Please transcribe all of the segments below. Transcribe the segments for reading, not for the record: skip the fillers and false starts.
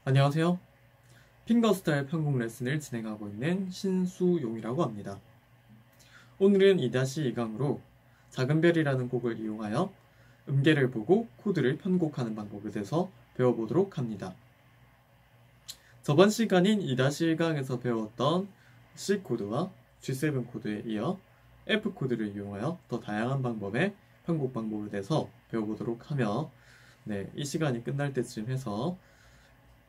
안녕하세요. 핑거스타일 편곡 레슨을 진행하고 있는 신수용이라고 합니다. 오늘은 2-2강으로 작은 별이라는 곡을 이용하여 음계를 보고 코드를 편곡하는 방법에 대해서 배워보도록 합니다. 저번 시간인 2-1강에서 배웠던 C 코드와 G7 코드에 이어 F 코드를 이용하여 더 다양한 방법의 편곡 방법에 대해서 배워보도록 하며 이 시간이 끝날 때쯤 해서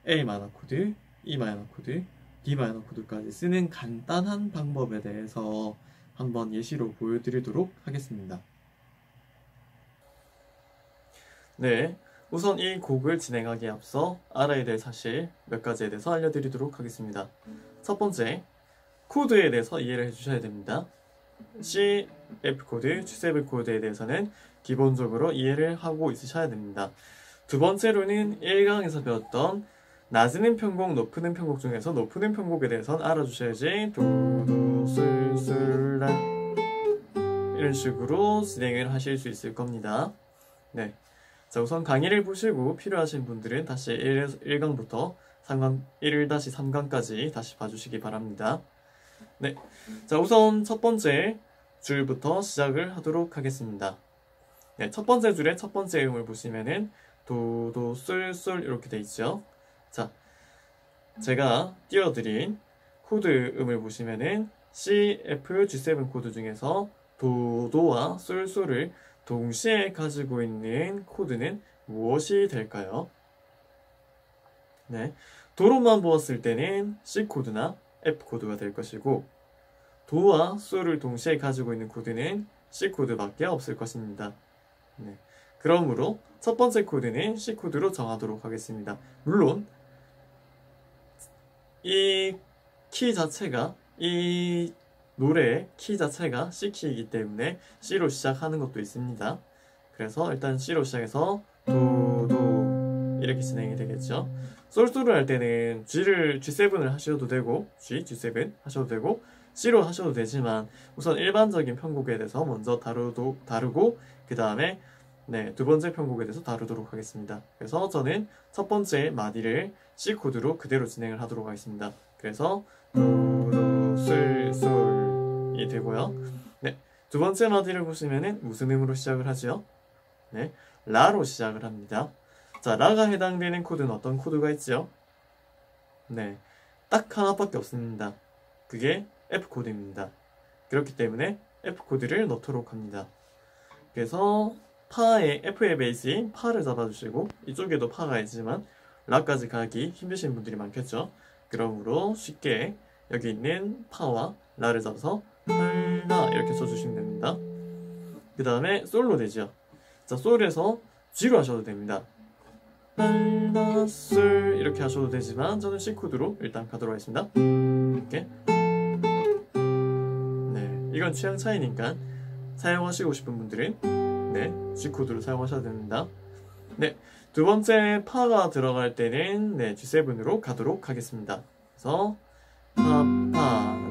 A 마이너 코드, E 마이너 코드, D 마이너 코드까지 쓰는 간단한 방법에 대해서 한번 예시로 보여드리도록 하겠습니다. 우선 이 곡을 진행하기에 앞서 알아야 될 사실 몇 가지에 대해서 알려드리도록 하겠습니다. 첫 번째, 코드에 대해서 이해를 해주셔야 됩니다. C, F 코드, G7 코드에 대해서는 기본적으로 이해를 하고 있으셔야 됩니다. 두 번째로는 1강에서 배웠던 낮은 편곡, 높은 편곡 중에서 높은 편곡에 대해서는 알아주셔야지. 도, 솔, 솔, 라 이런 식으로 진행을 하실 수 있을 겁니다. 자, 우선 강의를 보시고 필요하신 분들은 다시 1강부터 1-3강까지 다시 봐주시기 바랍니다. 자, 우선 첫 번째 줄부터 시작을 하도록 하겠습니다. 첫 번째 줄의 첫 번째 음을 보시면은 도, 도, 솔, 솔 이렇게 돼 있죠. 자, 제가 띄워드린 코드 음을 보시면은 C, F, G7 코드 중에서 도, 도와 솔, 솔을 동시에 가지고 있는 코드는 무엇이 될까요? 도로만 보았을 때는 C 코드나 F 코드가 될 것이고 도와 솔을 동시에 가지고 있는 코드는 C 코드밖에 없을 것입니다. 그러므로 첫 번째 코드는 C 코드로 정하도록 하겠습니다. 물론 이 키 자체가, 이 노래의 키 자체가 C 키이기 때문에 C로 시작하는 것도 있습니다. 그래서 일단 C로 시작해서 도, 도 이렇게 진행이 되겠죠. 솔솔을 할 때는 G7을 하셔도 되고 G7 하셔도 되고 C로 하셔도 되지만 우선 일반적인 편곡에 대해서 먼저 다루고 그 다음에 두 번째 편곡에 대해서 다루도록 하겠습니다. 그래서 저는 첫 번째 마디를 C 코드로 그대로 진행을 하도록 하겠습니다. 그래서 도, 도, 솔, 솔이 되고요. 두 번째 마디를 보시면은 무슨 음으로 시작을 하죠? 라로 시작을 합니다. 자, 라가 해당되는 코드는 어떤 코드가 있죠? 딱 하나밖에 없습니다. 그게 F 코드입니다. 그렇기 때문에 F 코드를 넣도록 합니다. 그래서 파의 F의 베이스인 파를 잡아주시고 이쪽에도 파가 있지만 라까지 가기 힘드신 분들이 많겠죠. 그러므로 쉽게 여기 있는 파와 라를 잡아서 라 이렇게 써주시면 됩니다. 그 다음에 솔로 되죠. 자, 솔에서 G로 하셔도 됩니다. 라, 솔 이렇게 하셔도 되지만 저는 C 코드로 일단 가도록 하겠습니다. 이렇게. 이건 취향 차이니까 사용하시고 싶은 분들은 G 코드로 사용하셔도 됩니다. 두 번째 파가 들어갈 때는 G7으로 가도록 하겠습니다. 그래서 파,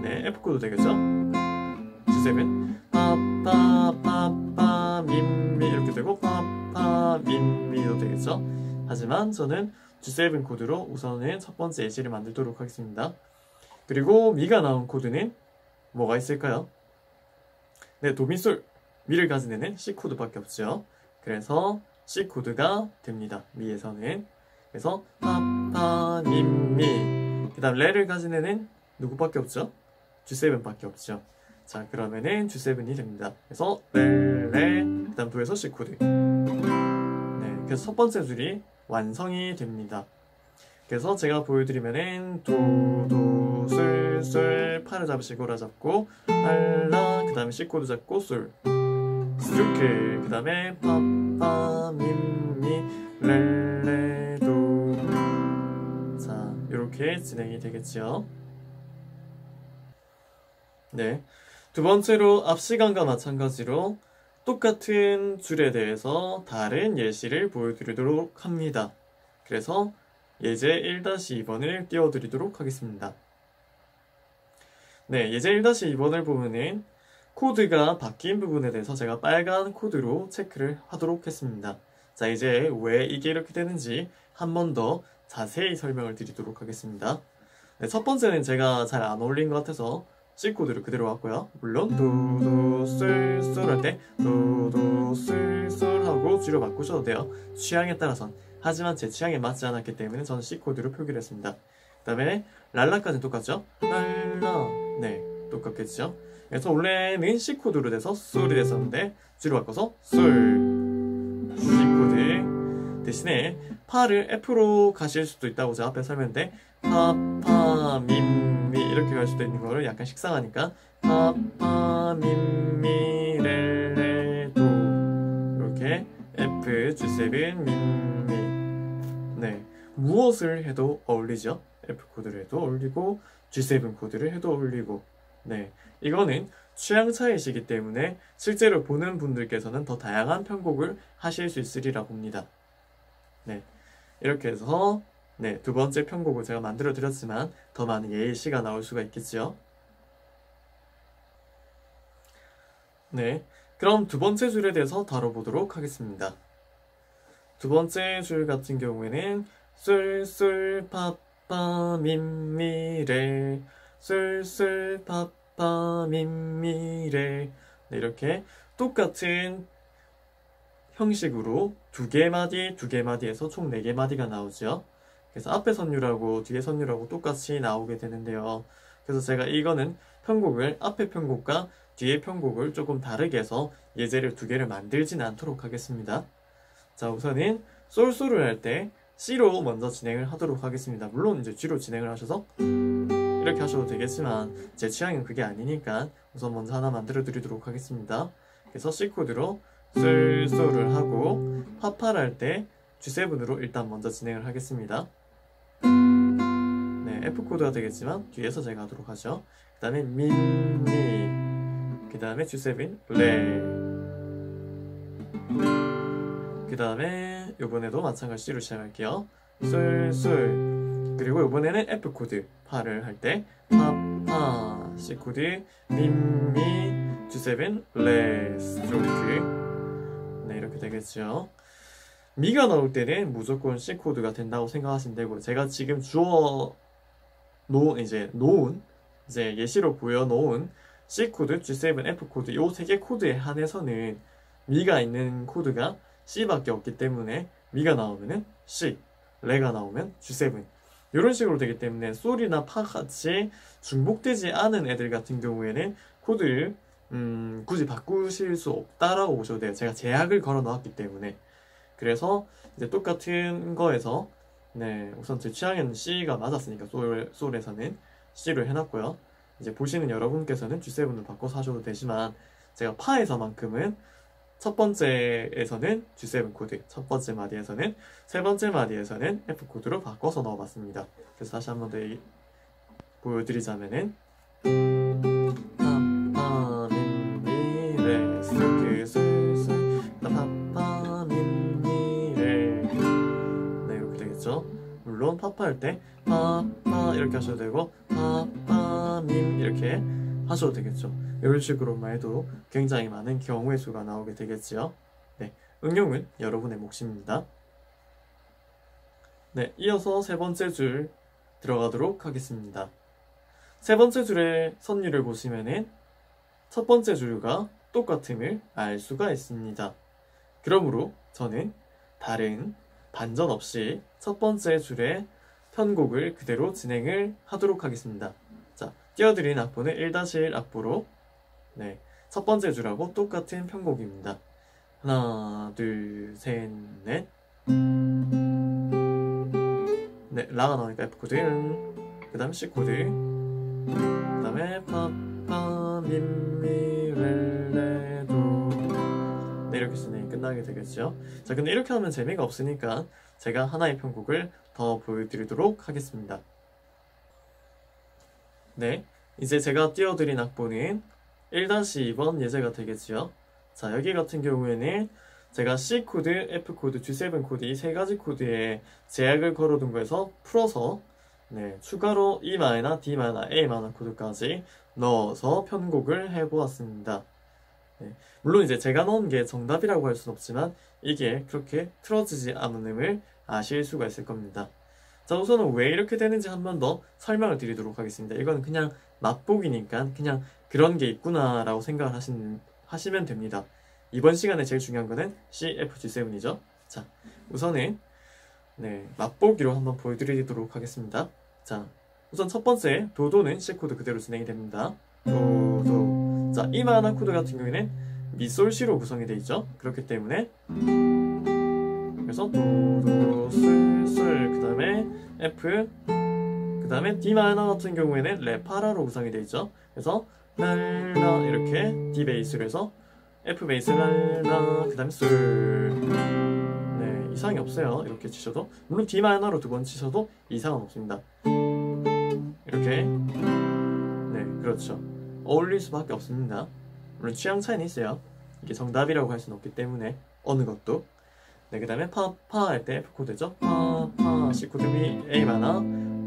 F 코드 되겠죠? G7 파, 미 이렇게 되고 파, 미도 되겠죠? 하지만 저는 G7 코드로 우선은 첫 번째 예시를 만들도록 하겠습니다. 그리고 미가 나온 코드는 뭐가 있을까요? 도미솔 미를 가진 애는 C 코드밖에 없죠. 그래서 C 코드가 됩니다. 미에서는. 그래서 파, 미. 그 다음 레를 가진 애는 누구밖에 없죠? G7밖에 없죠. 자, 그러면은 G7이 됩니다. 그래서 레, 그 다음 도에서 C 코드. 그래서 첫 번째 줄이 완성이 됩니다. 그래서 제가 보여드리면은 도, 솔, 파를 잡으시고 라 잡고 라, 그 다음에 C 코드 잡고 솔 이렇게, 그 다음에 파, 미, 레, 도. 자, 이렇게 진행이 되겠죠. 두 번째로 앞 시간과 마찬가지로 똑같은 줄에 대해서 다른 예시를 보여드리도록 합니다. 그래서 예제 1-2번을 띄워드리도록 하겠습니다. 네, 예제 1-2번을 보면은 코드가 바뀐 부분에 대해서 제가 빨간 코드로 체크를 하도록 했습니다. 자, 이제 왜 이게 이렇게 되는지 한 번 더 자세히 설명을 드리도록 하겠습니다. 네, 첫 번째는 제가 잘 안 어울린 것 같아서 C 코드를 그대로 왔고요. 물론 도도솔솔 할 때 도도솔솔 하고 뒤로 바꾸셔도 돼요. 취향에 따라선. 하지만 제 취향에 맞지 않았기 때문에 저는 C 코드로 표기를 했습니다. 그 다음에 랄라까지는 똑같죠? 랄라. 네, 똑같겠죠? 그래서 원래는 C 코드로 돼서 솔이 됐었는데 뒤로 바꿔서 솔 C 코드 대신에 파를 F로 가실 수도 있다고 제가 앞에 설명했는데 파파 밈미 이렇게 갈 수도 있는 거를 약간 식상하니까 파파 밈미 렐레도 이렇게 F G7 밈미. 네, 무엇을 해도 어울리죠? F 코드를 해도 어울리고 G7 코드를 해도 어울리고. 네, 이거는 취향 차이시기 때문에 실제로 보는 분들께서는 더 다양한 편곡을 하실 수 있으리라 봅니다. 네, 이렇게 해서 네, 두 번째 편곡을 제가 만들어 드렸지만 더 많은 예시가 나올 수가 있겠죠. 네, 그럼 두 번째 줄에 대해서 다뤄보도록 하겠습니다. 두 번째 줄 같은 경우에는 솔솔 파파 밈미레 솔솔 파파 밈미레. 네, 이렇게 똑같은 형식으로 두 개 마디에서 총 4개 마디가 나오죠. 그래서 앞에 선율하고 뒤에 선율하고 똑같이 나오게 되는데요. 그래서 제가 이거는 편곡을 앞에 편곡과 뒤에 편곡을 조금 다르게 해서 예제를 두 개를 만들진 않도록 하겠습니다. 자, 우선은 솔솔을 할 때 C로 먼저 진행을 하도록 하겠습니다. 물론 이제 G로 진행을 하셔서 이렇게 하셔도 되겠지만 제 취향은 그게 아니니까 우선 먼저 하나 만들어 드리도록 하겠습니다. 그래서 C 코드로 솔솔을 하고 파파를 할 때 G7으로 일단 먼저 진행을 하겠습니다. 네, F 코드가 되겠지만 뒤에서 제가 하도록 하죠. 그 다음에 미, 그 다음에 G7 레, 그 다음에 이번에도 마찬가지로 시작할게요. 솔솔. 그리고 이번에는 F 코드 파를 할 때 파파 C 코드 미미 G7 레 스트로크. 네, 이렇게 되겠죠. 미가 나올 때는 무조건 C 코드가 된다고 생각하시면 되고, 제가 지금 놓은 이제 예시로 보여놓은 C 코드, G7, F 코드 요 3개 코드에 한해서는 미가 있는 코드가 C밖에 없기 때문에 미가 나오면은 C, 레가 나오면 G7 이런 식으로 되기 때문에 솔이나 파 같이 중복되지 않은 애들 같은 경우에는 코드를 굳이 바꾸실 수 없다라고 보셔도 돼요. 제가 제약을 걸어 놓았기 때문에. 그래서 이제 똑같은 거에서 네, 우선 제 취향에는 C가 맞았으니까 솔에서는 C로 해놨고요. 이제 보시는 여러분께서는 G7을 바꿔서 하셔도 되지만 제가 파에서만큼은 첫 번째에서는 G7 코드, 첫 번째 마디에서는, 세 번째 마디에서는 F 코드로 바꿔서 넣어봤습니다. 그래서 다시 한 번 더 보여드리자면은 파파 미미 레 솔 솔솔 파파 미미 레. 네, 이렇게 되겠죠. 물론 파파 할 때 파파 이렇게 하셔도 되고 파파 밈 이렇게 하셔도 되겠죠. 이런 식으로만 해도 굉장히 많은 경우의 수가 나오게 되겠지요. 네, 응용은 여러분의 몫입니다. 네, 이어서 세 번째 줄 들어가도록 하겠습니다. 세 번째 줄의 선율을 보시면은 첫 번째 줄과 똑같음을 알 수가 있습니다. 그러므로 저는 다른 반전 없이 첫 번째 줄의 편곡을 그대로 진행을 하도록 하겠습니다. 자, 띄워드린 악보는 1-1 악보로 네, 첫 번째 줄하고 똑같은 편곡입니다. 하나, 둘, 셋, 넷. 네, 라가 나오니까 F 코드, 그 다음에 C 코드, 그 다음에 파파 미미 렐레도. 네, 이렇게 진행이 끝나게 되겠죠. 자, 근데 이렇게 하면 재미가 없으니까 제가 하나의 편곡을 더 보여드리도록 하겠습니다. 네, 이제 제가 띄워드린 악보는 1-2번 예제가 되겠지요. 자, 여기 같은 경우에는 제가 C 코드, F 코드, G7 코드 이 세 가지 코드에 제약을 걸어둔 거에서 풀어서 네, 추가로 E 마이너, D 마이너, A 마이너 코드까지 넣어서 편곡을 해보았습니다. 네, 물론 이제 제가 넣은 게 정답이라고 할 수는 없지만 이게 그렇게 틀어지지 않음을 아실 수가 있을 겁니다. 자, 우선은 왜 이렇게 되는지 한 번 더 설명을 드리도록 하겠습니다. 이건 그냥 맛보기니까 그냥 그런 게 있구나 라고 생각을 하시면 됩니다. 이번 시간에 제일 중요한 거는 CFG7이죠. 자, 우선은 네, 맛보기로 한번 보여드리도록 하겠습니다. 자, 우선 첫 번째 도도는 C코드 그대로 진행이 됩니다. 도도. 자, 이 마이너 코드 같은 경우에는 미솔시로 구성이 되어 있죠. 그렇기 때문에 그래서 도도 솔솔 그 다음에 F 그 다음에 D 마이너 같은 경우에는 레파라로 구성이 되어 있죠. 그래서 랄라 이렇게 D 베이스로 해서 F 베이스 랄라 그 다음에 솔. 네, 이상이 없어요. 이렇게 치셔도 물론 D 마이너로 두 번 치셔도 이상은 없습니다. 이렇게 네, 그렇죠. 어울릴 수밖에 없습니다. 물론 취향 차이는 있어요. 이게 정답이라고 할 수는 없기 때문에 어느 것도. 네, 그 다음에 파 할 때 F 코드죠. 파 C 코드 미 A 마이너.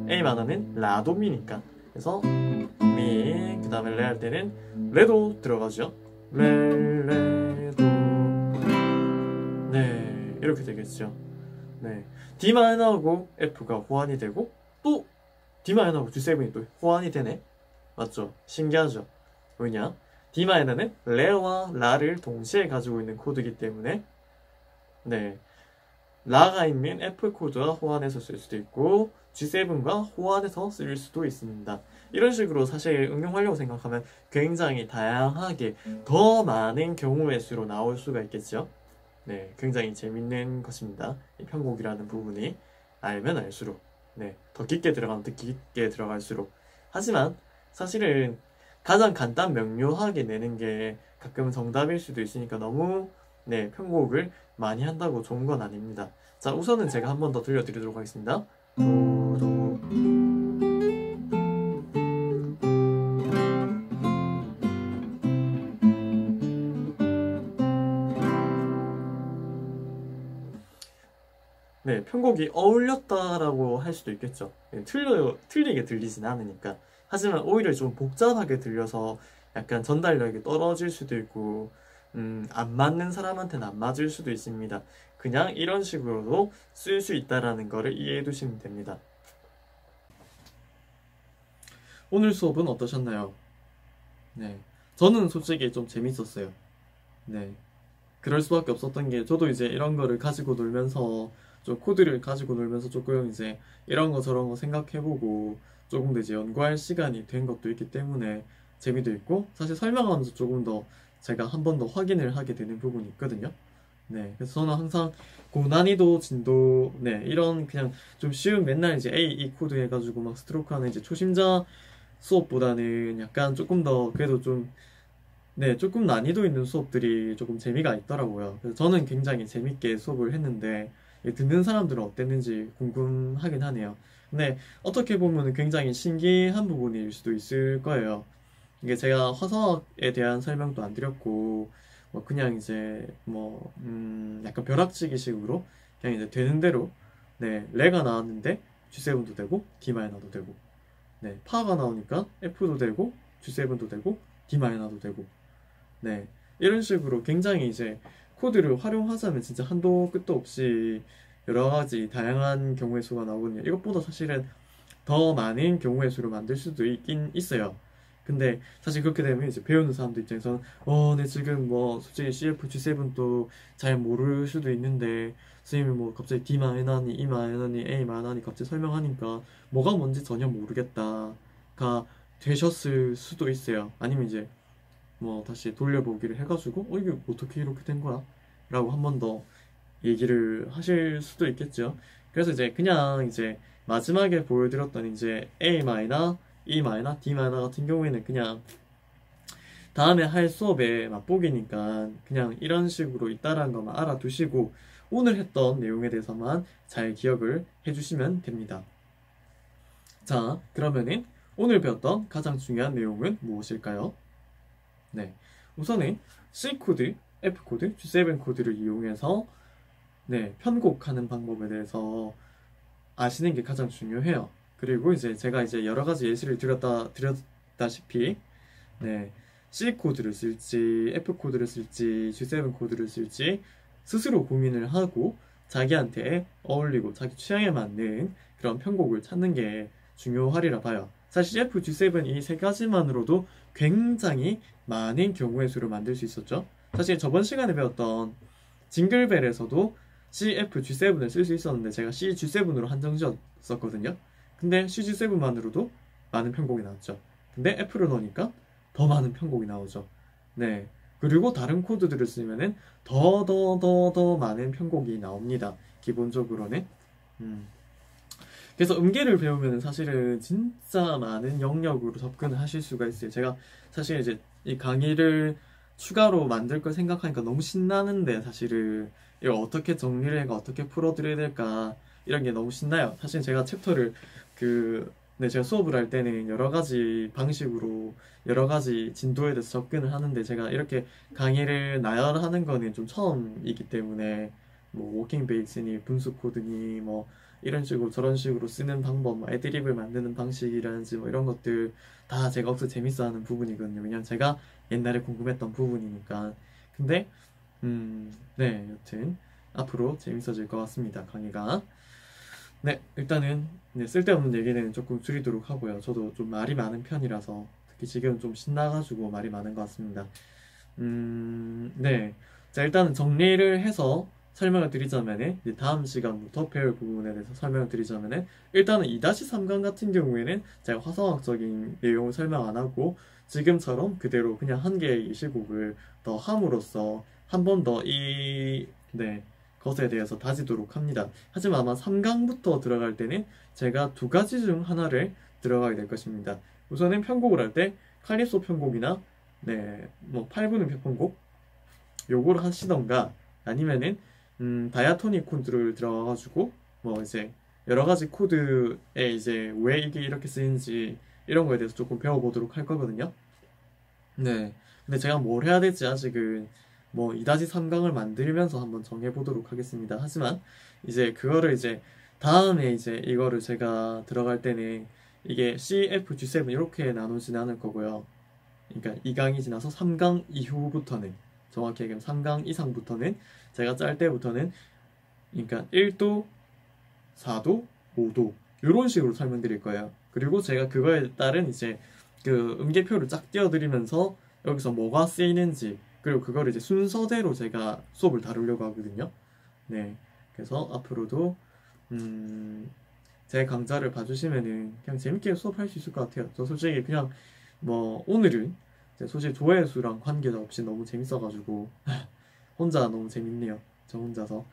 A 마이너는 라도미니까 그래서 미 그 다음에 레 할 때는 레도 들어가죠. 레도. 네, 이렇게 되겠죠. 네, D 마이너하고 F가 호환이 되고 또 D 마이너하고 G7이 또 호환이 되네. 맞죠? 신기하죠? 왜냐? D 마이너는 레와 라를 동시에 가지고 있는 코드이기 때문에 네, 라가 있는 F 코드와 호환해서 쓸 수도 있고 G7과 호환해서 쓸 수도 있습니다. 이런 식으로 사실 응용하려고 생각하면 굉장히 다양하게 더 많은 경우의 수로 나올 수가 있겠죠. 네, 굉장히 재밌는 것입니다. 이 편곡이라는 부분이 알면 알수록 네, 더 깊게 들어가면 더 깊게 들어갈수록. 하지만 사실은 가장 간단 명료하게 내는 게 가끔은 정답일 수도 있으니까 너무 네, 편곡을 많이 한다고 좋은 건 아닙니다. 자, 우선은 제가 한 번 더 들려드리도록 하겠습니다. 도도. 네, 편곡이 어울렸다라고 할 수도 있겠죠. 네, 틀리게 들리진 않으니까. 하지만 오히려 좀 복잡하게 들려서 약간 전달력이 떨어질 수도 있고 안 맞는 사람한테는 안 맞을 수도 있습니다. 그냥 이런 식으로도 쓸 수 있다라는 거를 이해해 두시면 됩니다. 오늘 수업은 어떠셨나요? 네, 저는 솔직히 좀 재밌었어요. 네, 그럴 수밖에 없었던 게 저도 이제 이런 거를 가지고 놀면서 좀 코드를 가지고 놀면서 조금 이제 이런 거 저런 거 생각해보고 조금 더 이제 연구할 시간이 된 것도 있기 때문에 재미도 있고 사실 설명하면서 조금 더 제가 한 번 더 확인을 하게 되는 부분이 있거든요. 네, 그래서 저는 항상 고난이도 진도 네 이런 그냥 좀 쉬운 맨날 이제 A, E 코드 해가지고 막 스트로크 하는 이제 초심자 수업보다는 약간 조금 더 그래도 좀 네, 조금 난이도 있는 수업들이 조금 재미가 있더라고요. 그래서 저는 굉장히 재밌게 수업을 했는데 듣는 사람들은 어땠는지 궁금하긴 하네요. 근데 어떻게 보면 굉장히 신기한 부분일 수도 있을 거예요. 이게 제가 화성학에 대한 설명도 안 드렸고 뭐 그냥 이제 뭐 약간 벼락치기식으로 그냥 이제 되는 대로 네, 레가 나왔는데 G7도 되고 D 마이너도 되고 네, 파가 나오니까 F도 되고 G7도 되고 D 마이너도 되고 네, 이런 식으로 굉장히 이제 코드를 활용하자면 진짜 한도 끝도 없이 여러 가지 다양한 경우의 수가 나오거든요. 이것보다 사실은 더 많은 경우의 수를 만들 수도 있긴 있어요. 근데 사실 그렇게 되면 이제 배우는 사람들 입장에서는 네 지금 뭐 솔직히 CF, G7도 잘 모를 수도 있는데 선생님이 뭐 갑자기 D 마이너니, E 마이너니, A 마이너니 갑자기 설명하니까 뭐가 뭔지 전혀 모르겠다가 되셨을 수도 있어요. 아니면 이제 뭐 다시 돌려보기를 해가지고 이게 어떻게 이렇게 된 거야? 라고 한 번 더 얘기를 하실 수도 있겠죠. 그래서 이제 그냥 이제 마지막에 보여드렸던 이제 A 마이너, E 마이너, D 마이너 같은 경우에는 그냥 다음에 할 수업에 맛보기니까 그냥 이런 식으로 있다라는 것만 알아두시고 오늘 했던 내용에 대해서만 잘 기억을 해주시면 됩니다. 자, 그러면은 오늘 배웠던 가장 중요한 내용은 무엇일까요? 네, 우선은 C코드 F코드, G7 코드를 이용해서 네, 편곡하는 방법에 대해서 아시는 게 가장 중요해요. 그리고 이제 제가 이제 여러 가지 예시를 드렸다시피 네, C 코드를 쓸지 F 코드를 쓸지 G7 코드를 쓸지 스스로 고민을 하고 자기한테 어울리고 자기 취향에 맞는 그런 편곡을 찾는 게 중요하리라 봐요. 사실 CF, G7 이 세 가지만으로도 굉장히 많은 경우의 수를 만들 수 있었죠. 사실 저번 시간에 배웠던 징글벨에서도 CF, G7을 쓸 수 있었는데 제가 C, G7으로 한정 지었었거든요. 근데 C, G7만으로도 많은 편곡이 나왔죠. 근데 F를 넣으니까 더 많은 편곡이 나오죠. 네. 그리고 다른 코드들을 쓰면은 더 많은 편곡이 나옵니다. 기본적으로는. 그래서 음계를 배우면 사실은 진짜 많은 영역으로 접근을 하실 수가 있어요. 제가 사실 이제 이 강의를 추가로 만들 걸 생각하니까 너무 신나는데 사실은 이걸 어떻게 정리를 해가 어떻게 풀어드려야 될까 이런 게 너무 신나요. 사실 제가 챕터를 네, 제가 수업을 할 때는 여러 가지 방식으로 여러 가지 진도에 대해서 접근을 하는데 제가 이렇게 강의를 나열하는 거는 좀 처음이기 때문에 뭐 워킹 베이스니 분수 코드니 뭐 이런 식으로 저런 식으로 쓰는 방법, 뭐 애드립을 만드는 방식이라든지 뭐 이런 것들 다 제가 억수 재밌어하는 부분이거든요. 왜냐면 제가 옛날에 궁금했던 부분이니까. 근데 네, 여튼 앞으로 재밌어질 것 같습니다. 강의가. 네, 일단은 네, 쓸데없는 얘기는 조금 줄이도록 하고요. 저도 좀 말이 많은 편이라서 특히 지금 좀 신나가지고 말이 많은 것 같습니다. 네. 자, 일단은 정리를 해서 설명을 드리자면은 이제 다음 시간부터 배울 부분에 대해서 설명을 드리자면은 일단은 2-3강 같은 경우에는 제가 화성학적인 내용을 설명 안 하고 지금처럼 그대로 그냥 한 개의 예시곡을 더 함으로써 한 번 더 네, 것에 대해서 다지도록 합니다. 하지만 아마 3강부터 들어갈 때는 제가 두 가지 중 하나를 들어가게 될 것입니다. 우선은 편곡을 할 때 칼립소 편곡이나 네, 뭐 8분음 편곡 요거를 하시던가 아니면은 다이아토닉 코드를 들어가가지고 뭐 이제 여러 가지 코드에 이제 왜 이게 이렇게 쓰이는지 이런 거에 대해서 조금 배워보도록 할 거거든요. 네. 근데 제가 뭘 해야 될지 아직은 뭐 2-3강을 만들면서 한번 정해보도록 하겠습니다. 하지만 이제 그거를 이제 다음에 이제 이거를 제가 들어갈 때는 이게 CF, G7 이렇게 나누지는 않을 거고요. 그러니까 2강이 지나서 3강 이후부터는 정확히 얘기하면 3강 이상부터는 제가 짤 때부터는 그러니까 1도, 4도, 5도 이런 식으로 설명드릴 거예요. 그리고 제가 그거에 따른 이제 그 음계표를 쫙 띄워드리면서 여기서 뭐가 쓰이는지 그리고 그거를 이제 순서대로 제가 수업을 다루려고 하거든요. 네, 그래서 앞으로도 제 강좌를 봐주시면은 그냥 재밌게 수업할 수 있을 것 같아요. 저 솔직히 그냥 뭐 오늘은 솔직히 조회수랑 관계없이 너무 재밌어가지고 혼자 너무 재밌네요. 저 혼자서.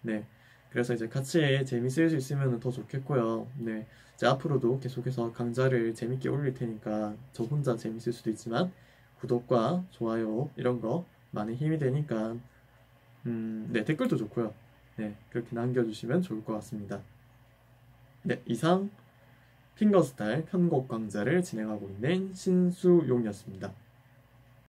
네. 그래서 이제 같이 재밌을 수 있으면 더 좋겠고요. 네. 이제 앞으로도 계속해서 강좌를 재밌게 올릴 테니까 저 혼자 재밌을 수도 있지만 구독과 좋아요 이런 거 많은 힘이 되니까 네, 댓글도 좋고요. 네. 그렇게 남겨주시면 좋을 것 같습니다. 네. 이상 핑거스타일 편곡 강좌를 진행하고 있는 신수용이었습니다.